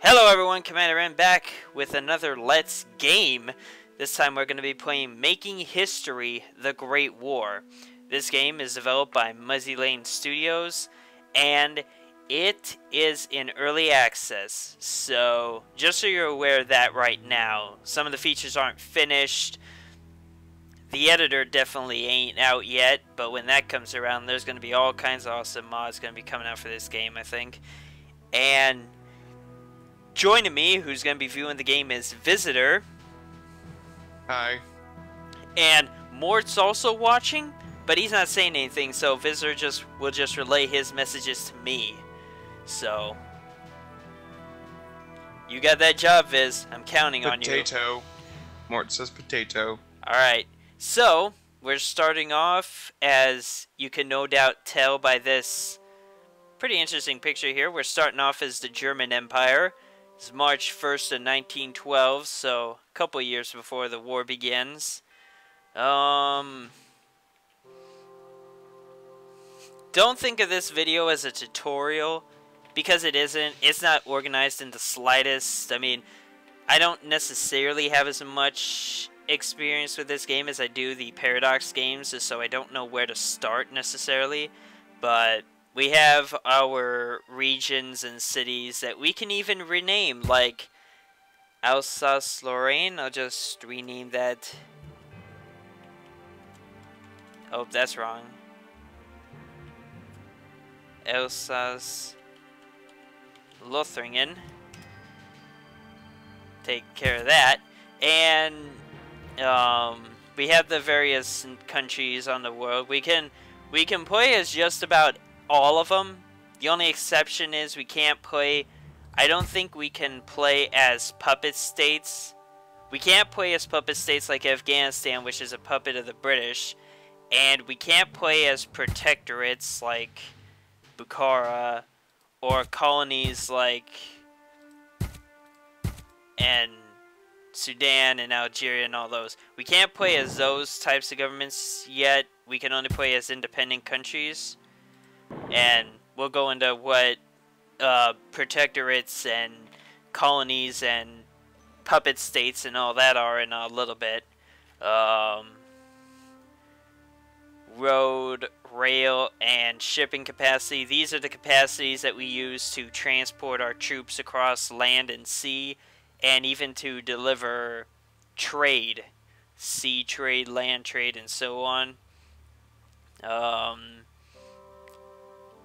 Hello everyone, Commander N back with another Let's Game. This time we're going to be playing Making History, The Great War. This game is developed by Muzzy Lane Studios, and it is in early access. So, just so you're aware of that right now, some of the features aren't finished. The editor definitely ain't out yet, but when that comes around, there's going to be all kinds of awesome mods going to be coming out for this game, I think. And joining me, who's going to be viewing the game, is Visitor. Hi. And Mort's also watching, but he's not saying anything, so Visitor will just relay his messages to me. So, you got that job, Viz. I'm counting on you. Potato. Mort says potato. Alright, so we're starting off, as you can no doubt tell by this pretty interesting picture here. We're starting off as the German Empire. It's March 1st of 1912, so a couple years before the war begins. Don't think of this video as a tutorial, because it isn't. It's not organized in the slightest. I mean, I don't necessarily have as much experience with this game as I do the Paradox games, so I don't know where to start necessarily, but we have our regions and cities that we can even rename, like Alsace-Lorraine. I'll just rename that. Oh, that's wrong. Alsace-Lothringen. Take care of that. And we have the various countries on the world. We can play as just about all of them. The only exception is we can't play. I don't think we can play as puppet states. We can't play as puppet states like Afghanistan, which is a puppet of the British, and we can't play as protectorates like Bukhara or colonies like and Sudan and Algeria and all those. We can't play as those types of governments yet. We can only play as independent countries. And we'll go into what protectorates and colonies and puppet states and all that are in a little bit. Road, rail, and shipping capacity. These are the capacities that we use to transport our troops across land and sea, and even to deliver trade. Sea trade, land trade, and so on.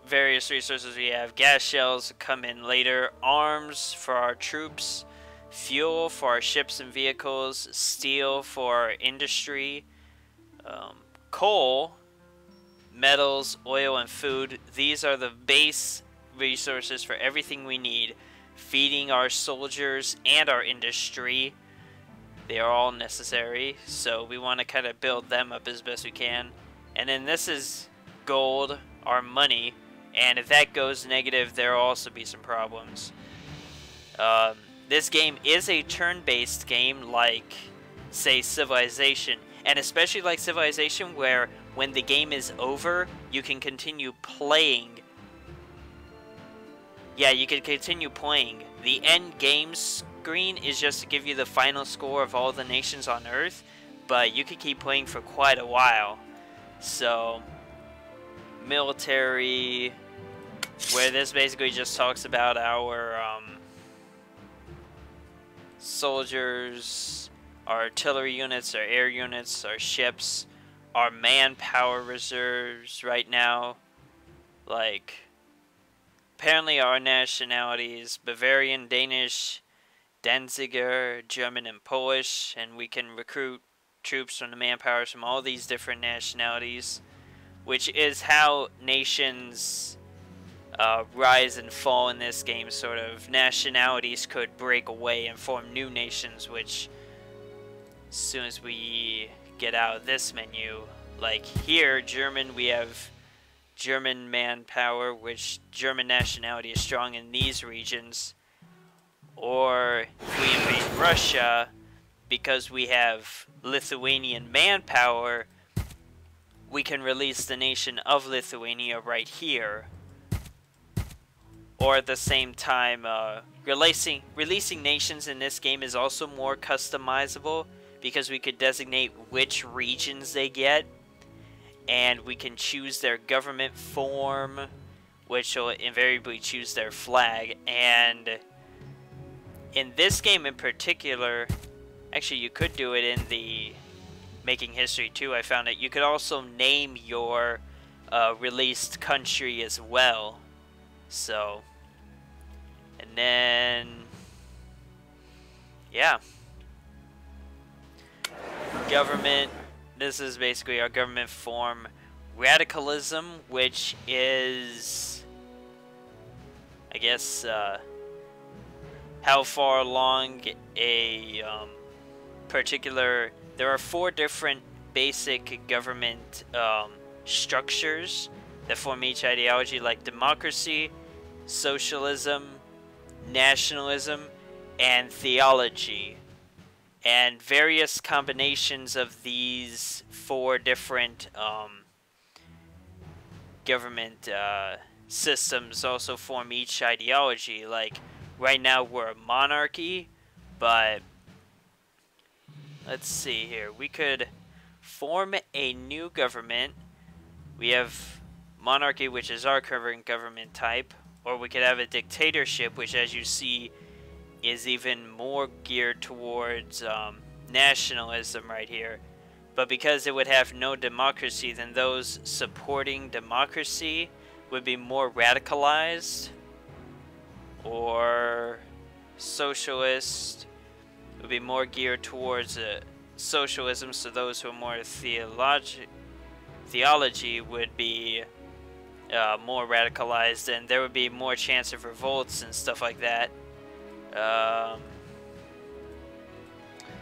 Various resources we have. Gas shells come in later. Arms for our troops. Fuel for our ships and vehicles. Steel for our industry. Coal, metals, oil, and food. These are the base resources for everything we need. Feeding our soldiers and our industry. They are all necessary. So we want to kind of build them up as best we can. And then this is gold, our money. And if that goes negative, there will also be some problems. This game is a turn-based game like, say, Civilization. And especially like Civilization, where when the game is over, you can continue playing. Yeah, you can continue playing. The end game screen is just to give you the final score of all the nations on Earth. But you can keep playing for quite a while. So, military, where this basically just talks about our soldiers, our artillery units, our air units, our ships, our manpower reserves right now. Like, apparently our nationalities: Bavarian, Danish, Danziger, German, and Polish, and we can recruit troops from the manpowers from all these different nationalities, which is how nations rise and fall in this game, sort of. Nationalities could break away and form new nations, which, as soon as we get out of this menu, like here, German, we have German manpower, which German nationality is strong in these regions. Or if we invade Russia, because we have Lithuanian manpower, we can release the nation of Lithuania right here. Or at the same time, releasing nations in this game is also more customizable because we could designate which regions they get, and we can choose their government form, which will invariably choose their flag. And in this game in particular, actually you could do it in the Making History too, I found it. You could also name your released country as well. So, and then, yeah. Government, this is basically our government form. Radicalism, which is, I guess, how far along a particular... There are 4 different basic government structures that form each ideology, like democracy, socialism, nationalism, and theology. And various combinations of these 4 different government systems also form each ideology. Like, right now we're a monarchy, but let's see here. We could form a new government. We have monarchy, which is our current government type, or we could have a dictatorship, which, as you see, is even more geared towards nationalism right here. But because it would have no democracy, then those supporting democracy would be more radicalized, or socialist would be more geared towards socialism, so those who are more theology would be more radicalized, and there would be more chance of revolts and stuff like that.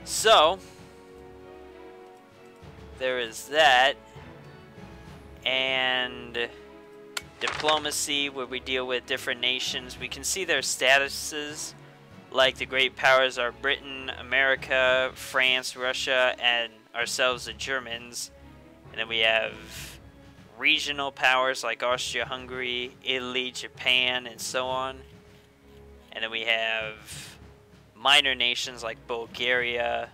So there is that. And diplomacy, where we deal with different nations. We can see their statuses, like the great powers are Britain, America, France, Russia, and ourselves, the Germans. And then we have regional powers like Austria-Hungary, Italy, Japan, and so on. And then we have minor nations like Bulgaria,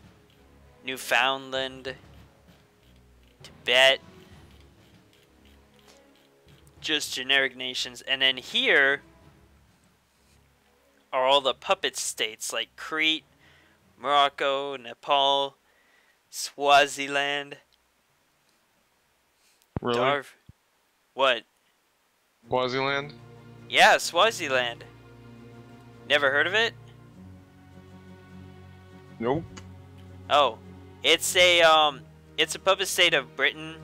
Newfoundland, Tibet, just generic nations. And then here are all the puppet states like Crete, Morocco, Nepal, Swaziland. Really? What? Swaziland? Yeah, Swaziland. Never heard of it? Nope. Oh, it's a puppet state of Britain.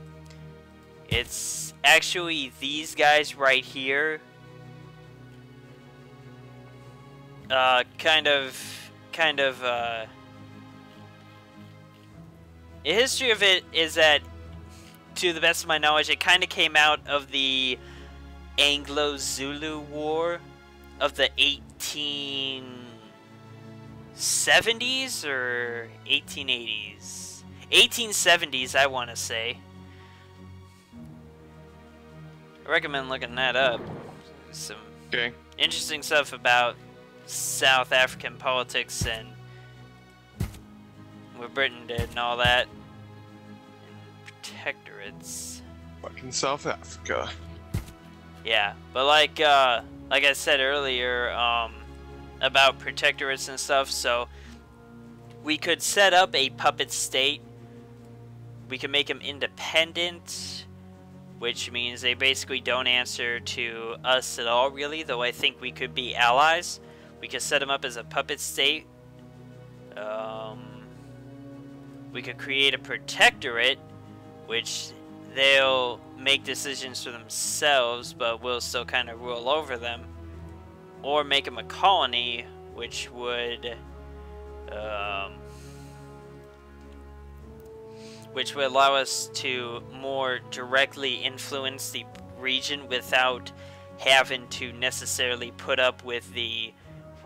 It's actually these guys right here. The history of it is that, to the best of my knowledge, it kind of came out of the Anglo-Zulu War of the 1870s or 1880s. 1870s, I want to say. I recommend looking that up. Some interesting stuff about South African politics and what Britain did and all that. And protectorates. Fucking South Africa. Yeah, but like I said earlier, about protectorates and stuff, so we could set up a puppet state. We can make them independent, which means they basically don't answer to us at all, really, though I think we could be allies. We could set them up as a puppet state. We could create a protectorate, which they'll make decisions for themselves, but we'll still kind of rule over them. Or make them a colony, which would allow us to more directly influence the region without having to necessarily put up with the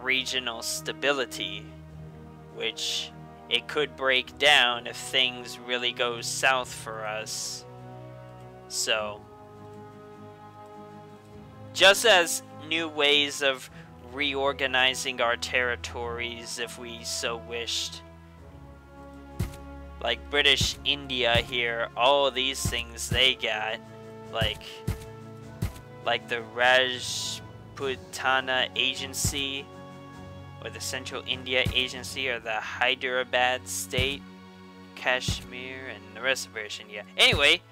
regional stability, which it could break down if things really go south for us. So, just as new ways of reorganizing our territories if we so wished. Like British India here, all of these things they got, like the Rajputana Agency, or the Central India Agency, or the Hyderabad State, Kashmir, and the rest of British India. Anyway,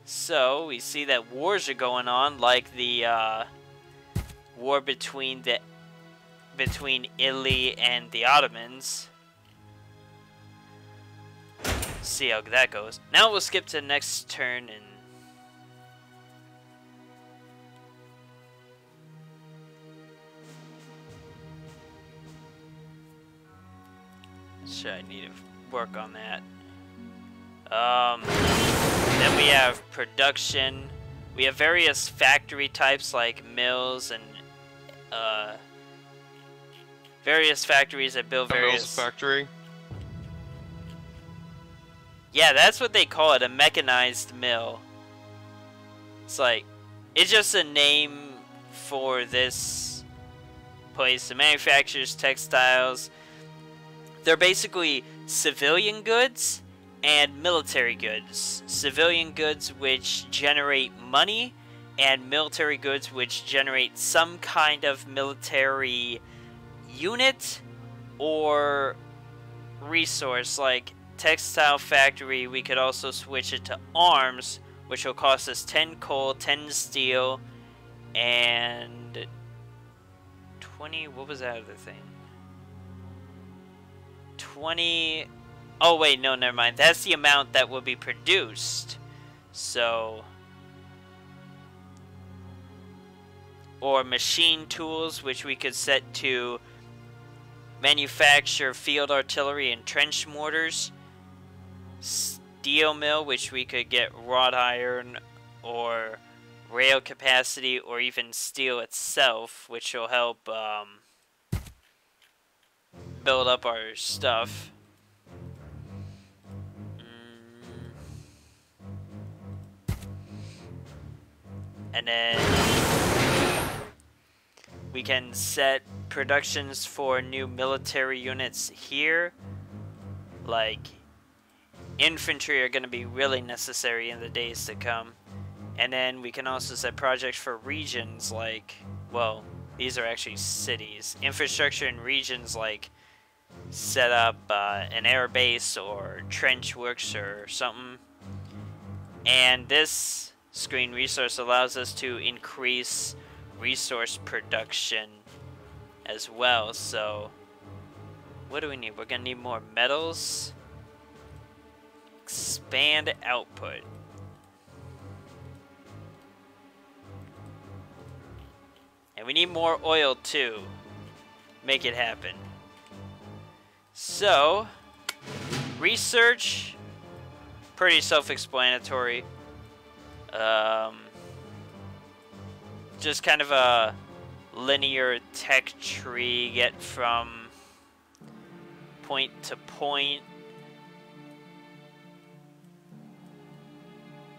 so we see that wars are going on, like the war between Italy and the Ottomans. See how that goes. Now we'll skip to the next turn and I need to work on that. Then we have production. We have various factory types like mills and various factories that build various... Mills factory? Yeah, that's what they call it, a mechanized mill. It's like, it's just a name for this place. It manufactures textiles. They're basically civilian goods and military goods. Civilian goods which generate money, and military goods which generate some kind of military unit or resource. Like textile factory, we could also switch it to arms, which will cost us 10 coal, 10 steel, and 20, what was that other thing? 20, oh wait, no, never mind. That's the amount that will be produced. So, or machine tools, which we could set to manufacture field artillery and trench mortars. Steel mill, which we could get wrought iron or rail capacity, or even steel itself, which will help build up our stuff. And then we can set productions for new military units here. Like, infantry are going to be really necessary in the days to come. And then we can also set projects for regions like, well, these are actually cities. Infrastructure in regions like set up an air base or trench works or something. And this screen resource allows us to increase resource production as well. So what do we need? We're gonna need more metals. Expand output. And we need more oil too. Make it happen. So, research, pretty self-explanatory. Just kind of a linear tech tree, get from point to point.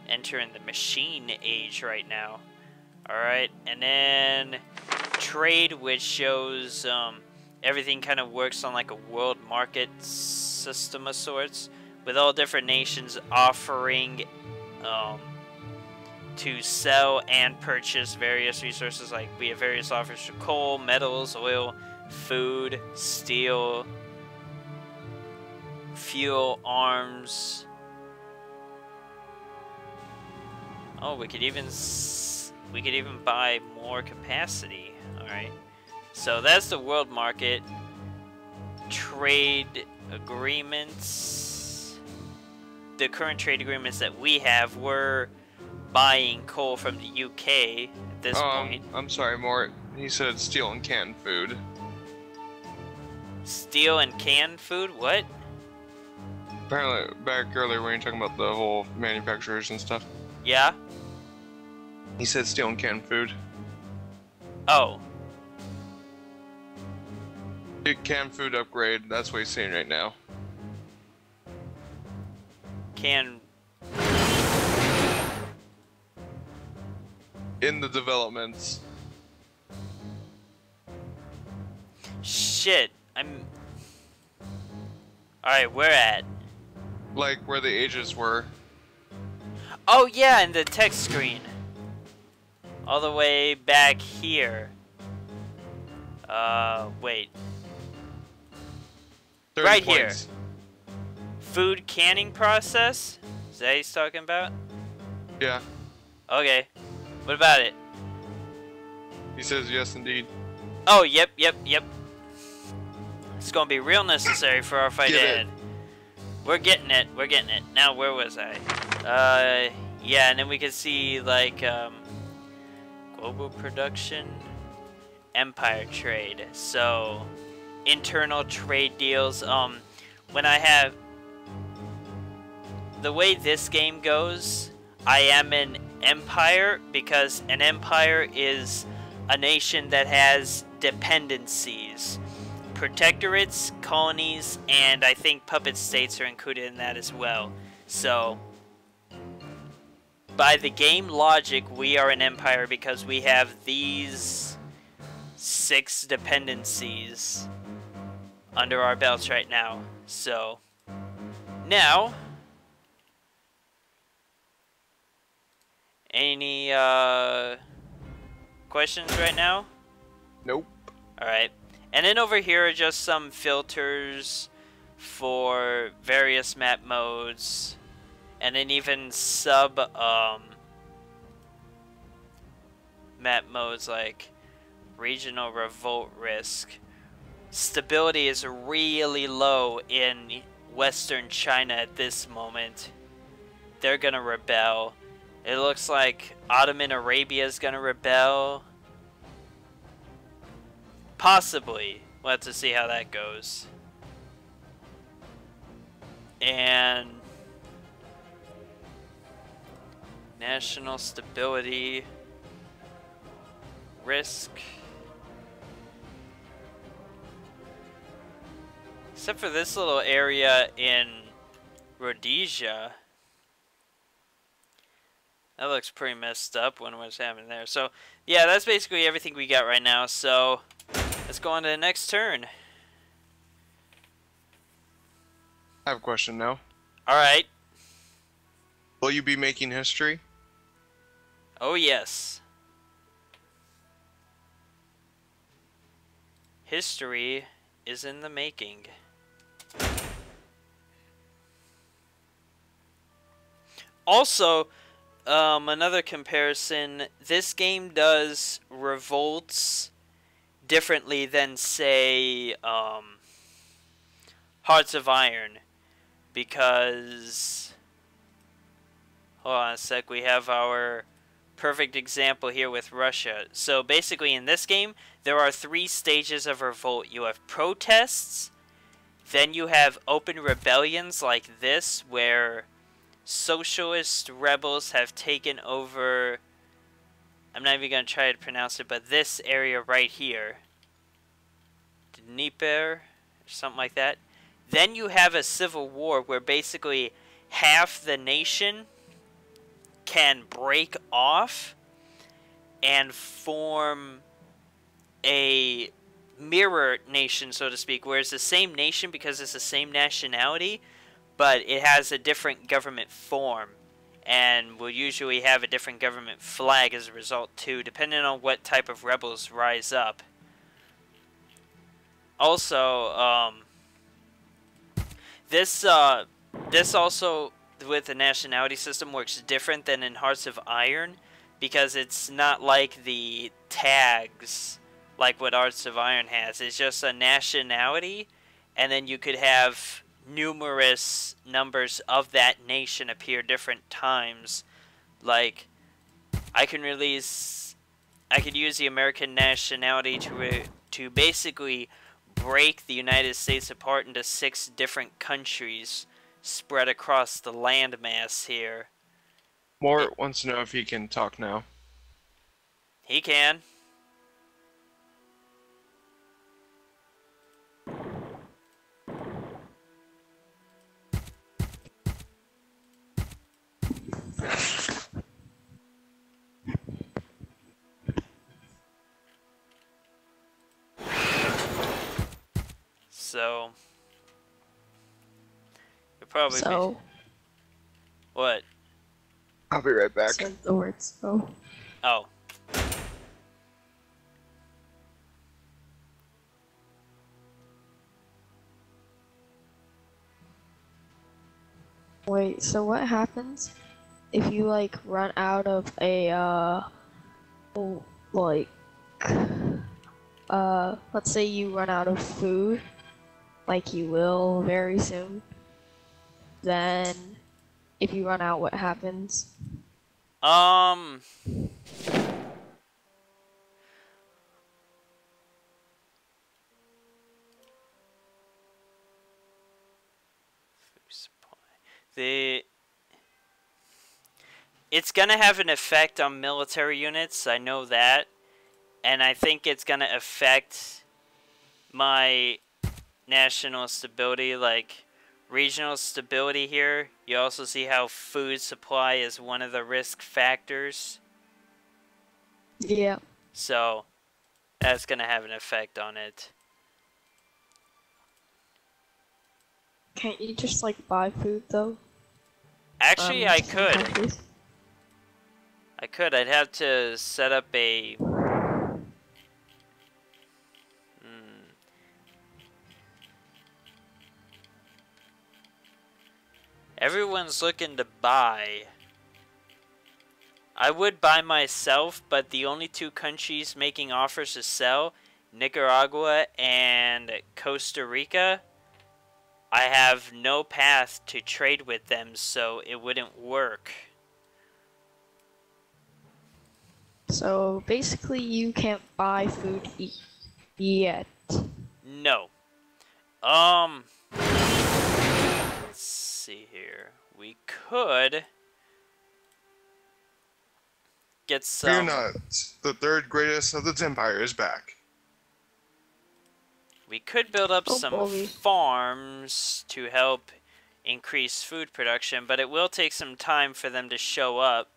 Entering the machine age right now. Alright, and then trade, which shows everything kind of works on like a world market system of sorts, with all different nations offering to sell and purchase various resources. Like we have various offers for coal, metals, oil, food, steel, fuel, arms. Oh, we could even buy more capacity. All right. So that's the world market. Trade agreements. The current trade agreements that we have, we're buying coal from the UK at this point. I'm sorry, Mort. He said steel and canned food. Steel and canned food? What? Apparently, back earlier when you were talking about the whole manufacturers and stuff. Yeah? He said steel and canned food. Oh. Canned food upgrade, that's what he's saying right now. in the developments. Shit, I'm... Alright, where at? Like where the ages were. Oh yeah, in the text screen. All the way back here. Wait. 30 Right points. here. Food canning process? Is that what he's talking about? Yeah. Okay. What about it? He says yes, indeed. Oh, yep. It's gonna be real necessary for our fight Get it. ahead. We're getting it. Now, where was I? Yeah, and then we can see, like, global production, empire trade. So, internal trade deals. When I have... The way this game goes, I am an empire because an empire is a nation that has dependencies. Protectorates, colonies, and I think puppet states are included in that as well. So, by the game logic, we are an empire because we have these 6 dependencies under our belts right now. So, now, any questions right now? Nope. Alright. And then over here are just some filters for various map modes. And then even sub map modes like regional revolt risk. Stability is really low in Western China at this moment. They're gonna rebel. It looks like Ottoman Arabia is gonna rebel. Possibly. We'll have to see how that goes. And national stability risk. Except for this little area in Rhodesia. That looks pretty messed up when what's happening there. So, yeah, that's basically everything we got right now. So, let's go on to the next turn. I have a question now. Alright. Will you be making history? Oh, yes. History is in the making. Also, another comparison, this game does revolts differently than, say, Hearts of Iron, because, hold on a sec, we have our perfect example here with Russia. So basically in this game, there are 3 stages of revolt. You have protests, then you have open rebellions like this, where socialist rebels have taken over, I'm not even going to try to pronounce it, but this area right here, Timpire, or something like that. Then you have a civil war where basically half the nation can break off and form a mirror nation, so to speak, where it's the same nation because it's the same nationality, but it has a different government form, and will usually have a different government flag as a result too, depending on what type of rebels rise up. Also, this also with the nationality system works different than in Hearts of Iron, because it's not like the tags like what Hearts of Iron has. It's just a nationality, and then you could have numerous numbers of that nation appear different times. Like, I could use the American nationality to basically break the United States apart into 6 different countries spread across the landmass here. Mort wants to know if he can talk now. He can. So it'll probably be So, what? I'll be right back. said the word so. Oh. Wait, so what happens if you like run out of a like let's say you run out of food, like you will very soon, then if you run out, what happens? It's gonna have an effect on military units, I know that. And I think it's gonna affect my national stability, like regional stability here. You also see how food supply is one of the risk factors. Yeah. So that's gonna have an effect on it. Can't you just like buy food though? Actually, I Some could. countries? I could. I'd have to set up a... Everyone's looking to buy. I would buy myself, but the only two countries making offers to sell, Nicaragua and Costa Rica, I have no path to trade with them, so it wouldn't work. So basically, you can't buy food yet. No. Let's see here. We could get some... Fear not, the third greatest of the Timpire is back. We could build up Oh, some boy. farms to help increase food production, but it will take some time for them to show up,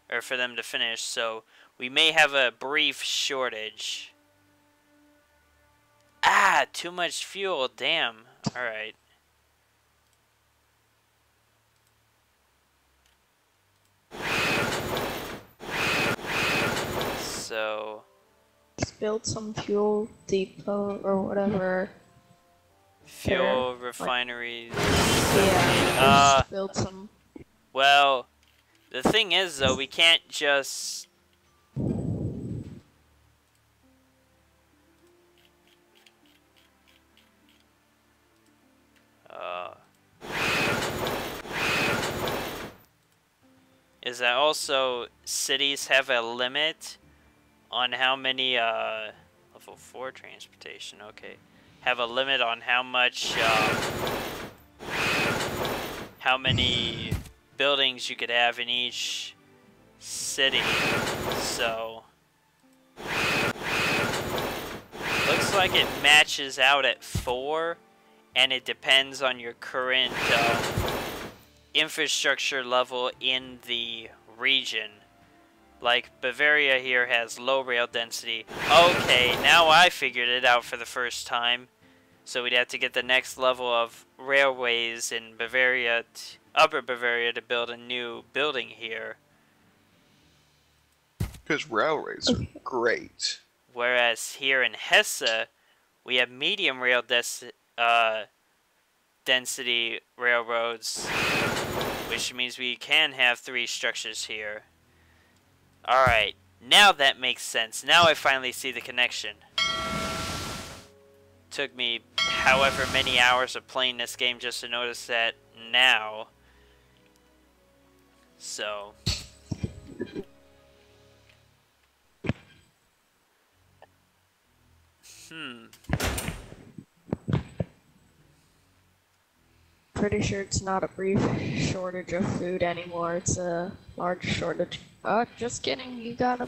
or for them to finish, so we may have a brief shortage. Ah, too much fuel, damn. Alright. So... Just build some fuel depot or whatever. fuel, There, refineries... Yeah, just build some. Well, the thing is, though, we can't just... is that also cities have a limit on how many, level 4 transportation, okay. Have a limit on how much, how many buildings you could have in each city, so... looks like it matches out at 4, and it depends on your current, infrastructure level in the region. Like, Bavaria here has low rail density. Okay, now I figured it out for the first time. So we'd have to get the next level of railways in Bavaria, Upper Bavaria, to build a new building here. Because railways are great. Whereas here in Hesse, we have medium rail density railroads, which means we can have 3 structures here. Alright, now that makes sense. Now I finally see the connection. Took me however many hours of playing this game just to notice that now. So... Pretty sure it's not a brief shortage of food anymore. It's a large shortage. Just kidding. You got a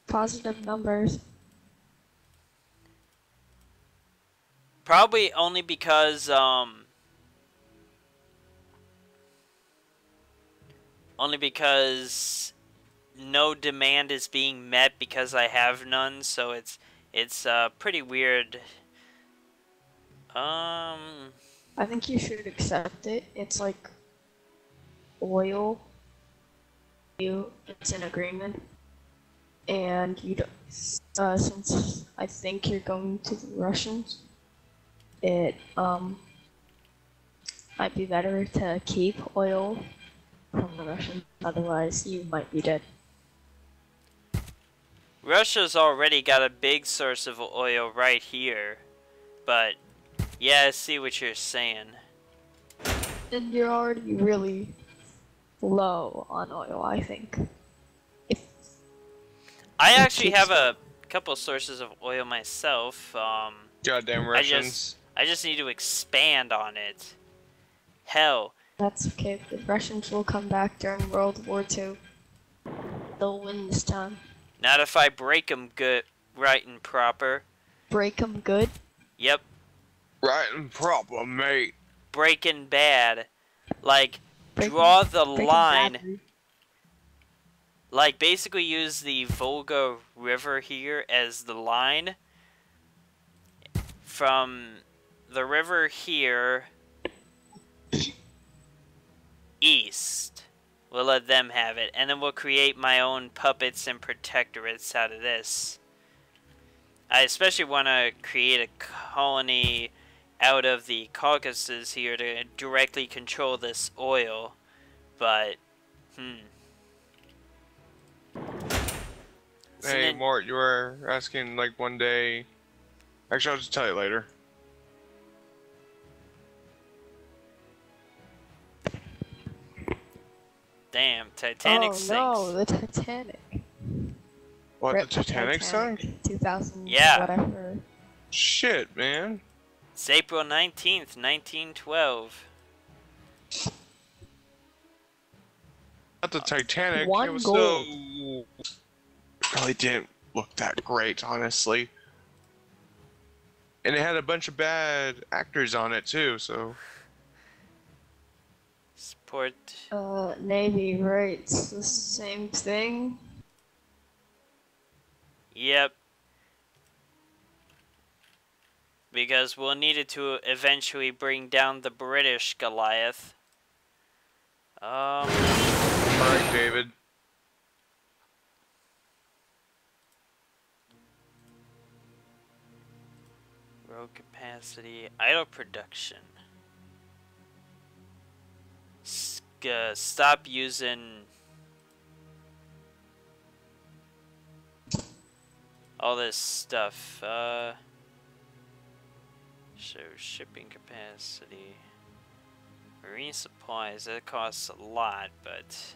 positive numbers. Probably only because, no demand is being met because I have none, so it's pretty weird, I think you should accept it. It's like oil. It's an agreement, and you don't. Since I think you're going to the Russians, it might be better to keep oil from the Russians. Otherwise, you might be dead. Russia's already got a big source of oil right here. But, yeah, I see what you're saying. And you're already really low on oil, I think. If I actually have a couple sources of oil myself. Goddamn Russians. I just need to expand on it. Hell. That's okay. The Russians will come back during World War II. They'll win this time. Not if I break them good, right and proper. Break them good? Yep. Right and proper, mate. Breaking bad. Like, draw the line. Badly. Like, basically use the Volga River here as the line. From the river here, east. We'll let them have it. And then we'll create my own puppets and protectorates out of this. I especially want to create a colony out of the Caucasus here to directly control this oil. But, Hey, Mort, you were asking, like, one day... Actually, I'll just tell you later. Damn, Titanic sinks. Oh no, the Titanic. What, Rip the Titanic sunk? 2000, Yeah. whatever. Shit, man. It's April 19th, 1912. Not the Titanic. One it was gold. so... It really didn't look that great, honestly. And it had a bunch of bad actors on it, too, so... Support. Navy rates the same thing. Yep. Because we'll need it to eventually bring down the British Goliath. Alright, David. Road capacity, idle production. Stop using all this stuff. So shipping capacity, marine supplies. That costs a lot, but.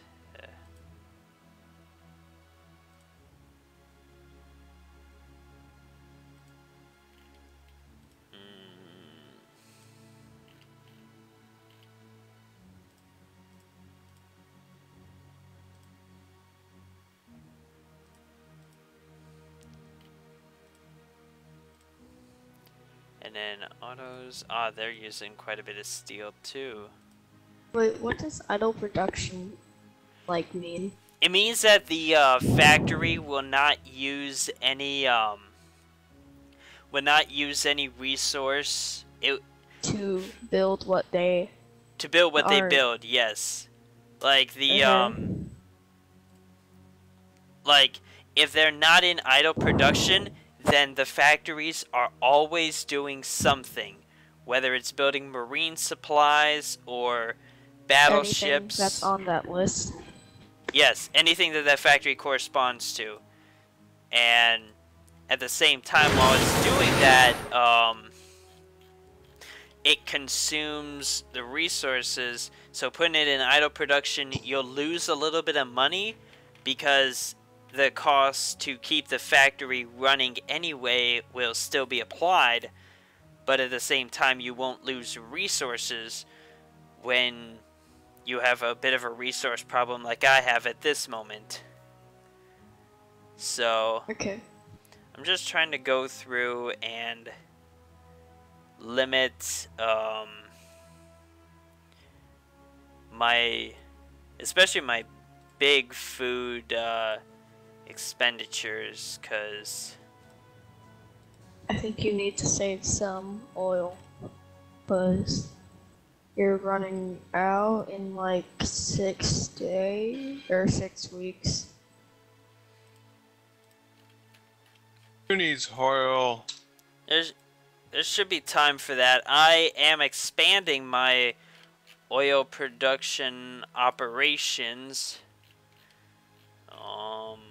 And then autos, they're using quite a bit of steel too. Wait, what does idle production, like, mean? It means that the factory will not use any resource To build what they they build. Yes, like the like if they're not in idle production, then the factories are always doing something, whether it's building marine supplies or battleships. Anything that's on that list. Yes, anything that that factory corresponds to. And at the same time, while it's doing that, it consumes the resources. So putting it in idle production, you'll lose a little bit of money because the cost to keep the factory running anyway will still be applied, but at the same time you won't lose resources when you have a bit of a resource problem like I have at this moment. So Okay. I'm just trying to go through and limit especially my big food expenditures, because I think you need to save some oil. because you're running out in like 6 days or 6 weeks. Who needs oil? There should be time for that. I am expanding my oil production operations.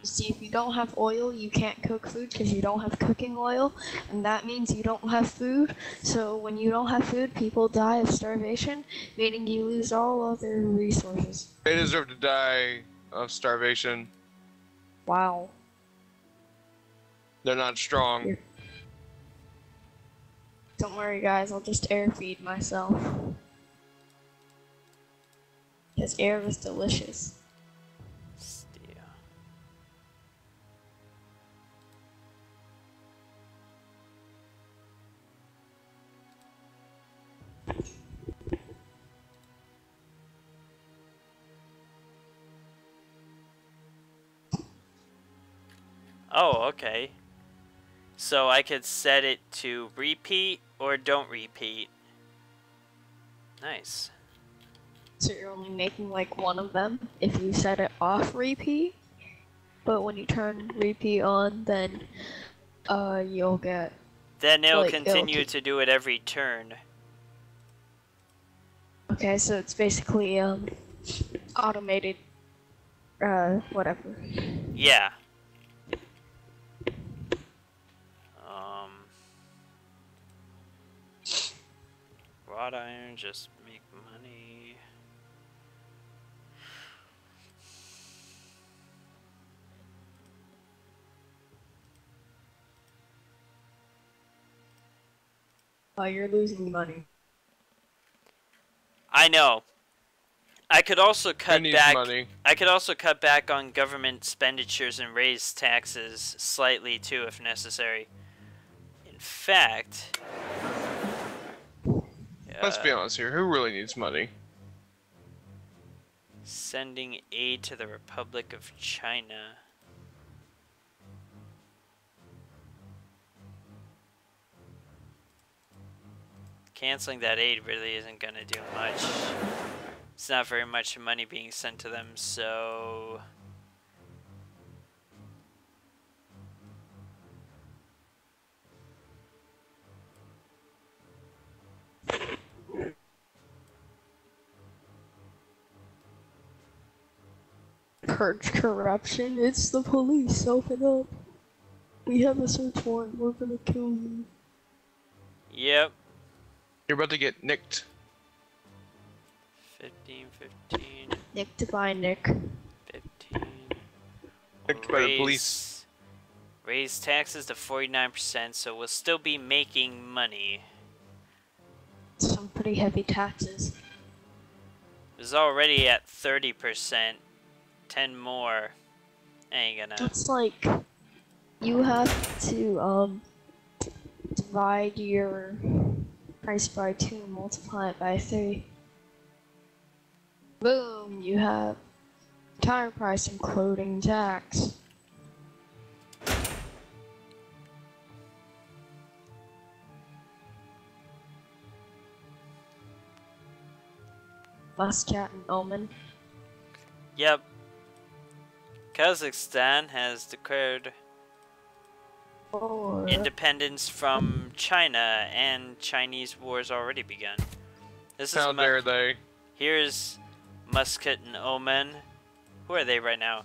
See, if you don't have oil, you can't cook food because you don't have cooking oil, and that means you don't have food. So when you don't have food, people die of starvation, meaning you lose all other resources. They deserve to die of starvation. Wow. They're not strong. Don't worry, guys. I'll just air feed myself. Because air is delicious. Oh, okay. So I could set it to repeat or don't repeat. Nice. So you're only making like one of them if you set it off repeat. But when you turn repeat on, then you'll get... Then it'll like, continue to do it every turn. Okay, so it's basically automated whatever. Yeah. Wrought iron, just make money. Oh, you're losing money. I know. I could also cut back. Money. I could also cut back on government expenditures and raise taxes slightly too, if necessary. In fact, let's be honest here. Who really needs money? Sending aid to the Republic of China. Canceling that aid really isn't going to do much. It's not very much money being sent to them, so... Purge corruption. It's the police. Open up. We have a search warrant. We're gonna kill you. Yep. You're about to get nicked. 15. Nicked by Nick. 15. Nicked by the police. Raise taxes to 49%, so we'll still be making money. Some pretty heavy taxes. It was already at 30%. 10 more. Ain't gonna. It's like you have to divide your price by 2 and multiply it by 3. Boom, you have entire price including tax. Muscat and Omen. Yep. Kazakhstan has declared independence from China, and Chinese wars already begun. This How is dare they? Here's Muscat and Omen. Who are they right now?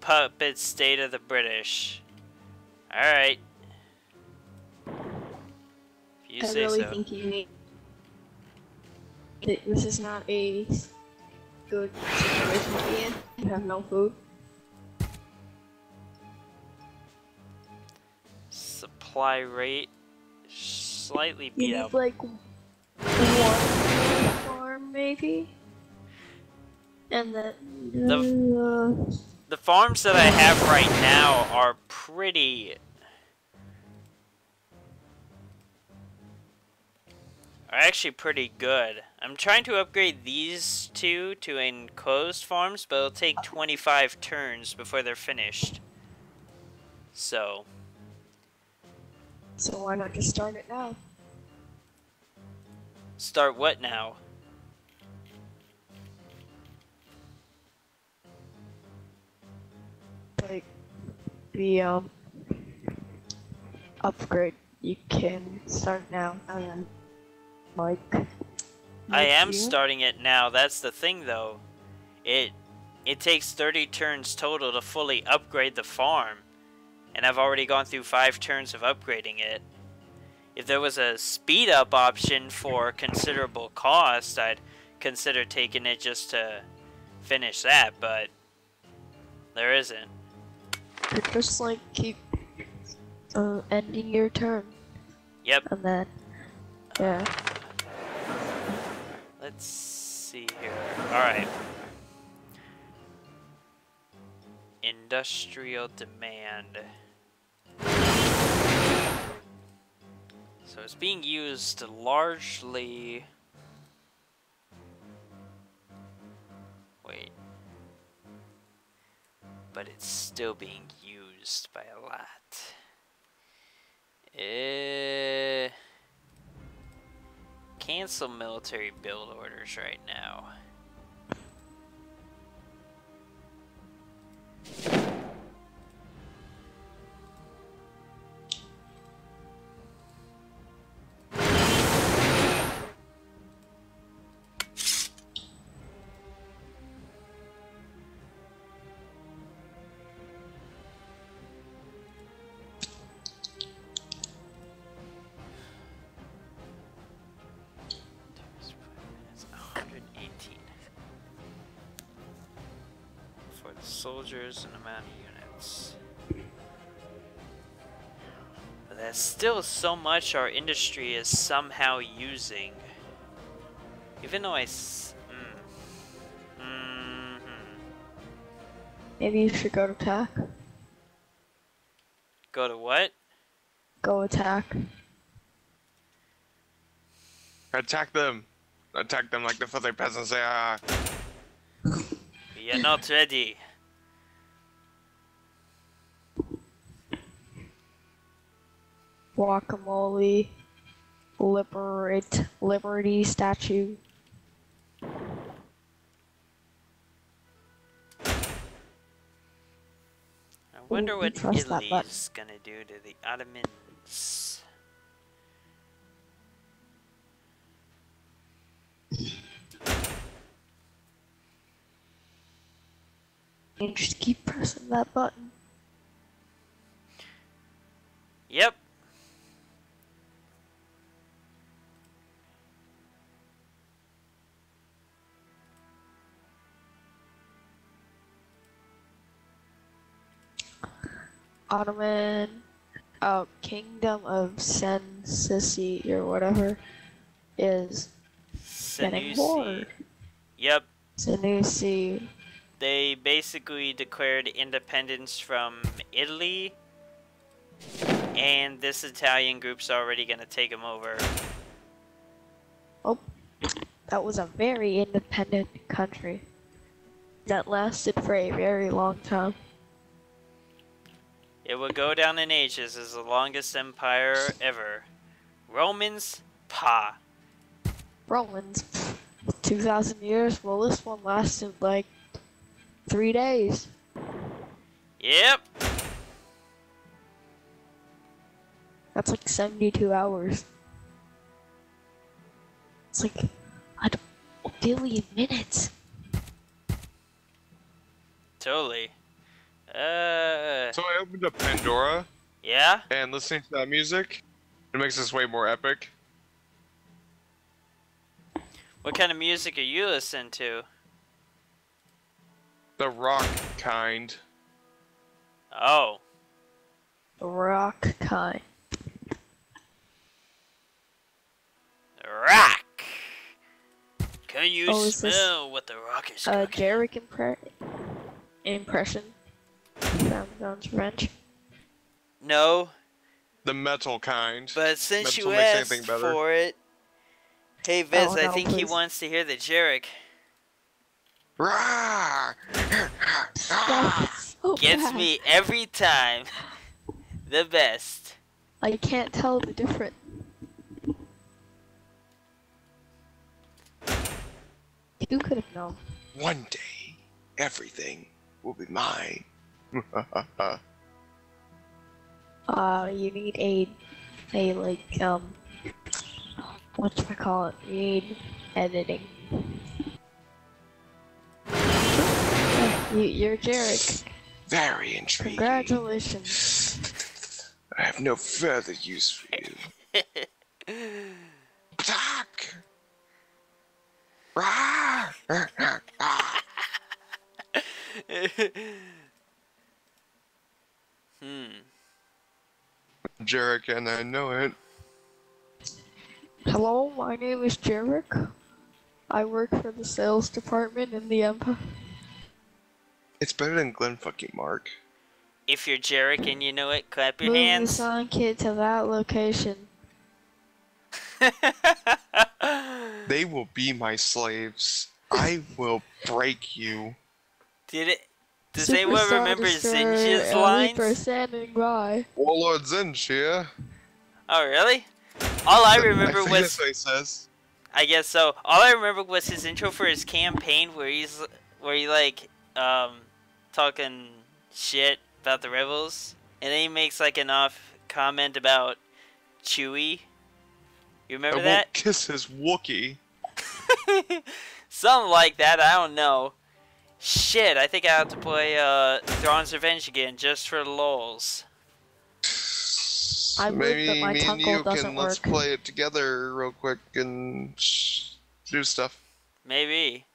Puppet state of the British. Alright. If you say I really so. think you need... This is not a good situation to be in. You have no food. Supply rate slightly beat You out. need like 1 farm maybe? And then... The farms that I have right now are actually pretty good. I'm trying to upgrade these two to enclosed farms, but it'll take 25 turns before they're finished. So why not just start it now? Start what now? Like the upgrade you can start now and then like I next am year. starting it now. That's the thing, though. It takes 30 turns total to fully upgrade the farm, and I've already gone through 5 turns of upgrading it. If there was a speed up option for considerable cost, I'd consider taking it just to finish that, but there isn't. You just like keep ending your turn Yep. and then yeah. Let's see here. Alright. Industrial demand. So it's being used largely... Wait. But it's still being used by a lot. Cancel military build orders right now. Soldiers and amount of units. But that's still so much our industry is somehow using. Even though Maybe you should go to attack. Go to what? Go attack. Attack them. Attack them like the filthy peasants they are. We are not ready. Guacamole. Liberty statue. I wonder what press that Italy's gonna do to the Ottomans. You just keep pressing that button. Yep. Ottoman Kingdom of Sensici or whatever is getting Senussi. bored. Yep. Senussi. They basically declared independence from Italy, and this Italian group's already gonna take them over. Oh, that was a very independent country that lasted for a very long time. It will go down in ages as the longest empire ever. Romans, pa. Romans, 2,000 years. Well, this one lasted like 3 days. Yep. That's like 72 hours. It's like a billion minutes. Totally. So I opened up Pandora, Yeah? and listening to that music, it makes this way more epic. What kind of music are you listening to? The rock kind. Oh. Rock kind. Rock! Can you is this, smell what the rock is cooking? Jarek impression. Sounds French. No, The metal kind. but since Metal you makes asked anything better. for it... Hey Viz, Oh, I no, think he please. wants to hear the Jarek. Rah! That's so Gets bad. me every time. The best. I can't tell the difference. You could have known. One day, everything will be mine. You need a like, whatchamacallit, you need editing. You're Jarek. Very intriguing. Congratulations. I have no further use for you. Attack! Rah! Jarek, and I know it. Hello, my name is Jarek. I work for the sales department in the Empire. It's better than Glenn fucking Mark. If you're Jarek and you know it, clap your Move the hands. sign kid to that location. They will be my slaves. I will break you. Does anyone remember Zinja's lines? Standing by. Warlord Zinj here. Oh, really? All I remember I think was... that's what he says. I guess so. All I remember was his intro for his campaign where he like, talking shit about the rebels. And then he makes like an off comment about Chewie. You remember I that? won't kiss his Wookiee. Something like that, I don't know. Shit, I think I have to play Thrawn's Revenge again just for the lulz. I would, Maybe but my me and tongue you doesn't can let's work. play it together real quick and do stuff. Maybe.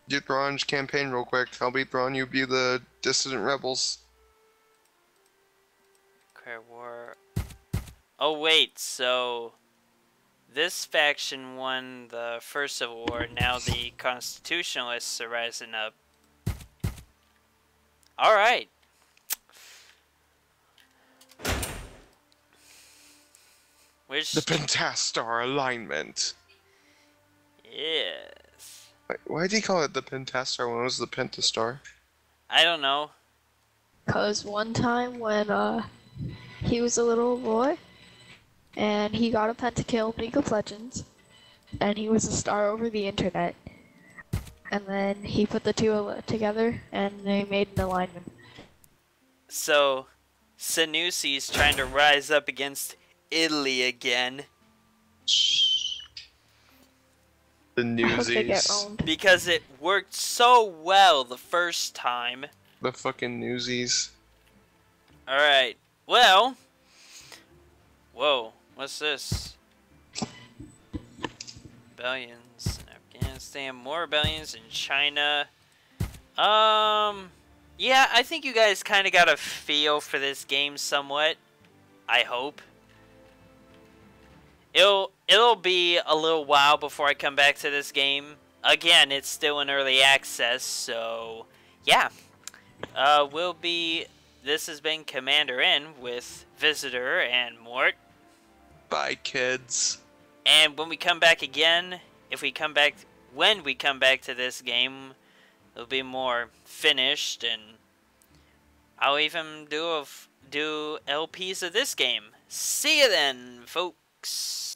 Do Thrawn's campaign real quick. I'll be Thrawn, you be the dissident rebels. Okay, war. Oh wait, so this faction won the first Civil War. Now the Constitutionalists are rising up. All right. Which? The Pentastar alignment. Yes. Why did he call it the Pentastar when it was the Pentastar? I don't know. Cause one time when he was a little boy, and he got a pentakill in League of Legends, and he was a star over the internet, and then he put the two together, and they made an alignment. So, Sanusi's trying to rise up against Italy again. The I hope they get Newsies. owned. Because it worked so well the first time. The fucking Newsies. Alright, well. Whoa, what's this? Rebellions in Afghanistan, more rebellions in China. Yeah, I think you guys kind of got a feel for this game somewhat. I hope. It'll be a little while before I come back to this game. Again, it's still in early access, so yeah. This has been Commander N with Visitor and Mort. Bye, kids. And when we come back again, when we come back to this game, it'll be more finished, and I'll even do LPs of this game. See you then, folks.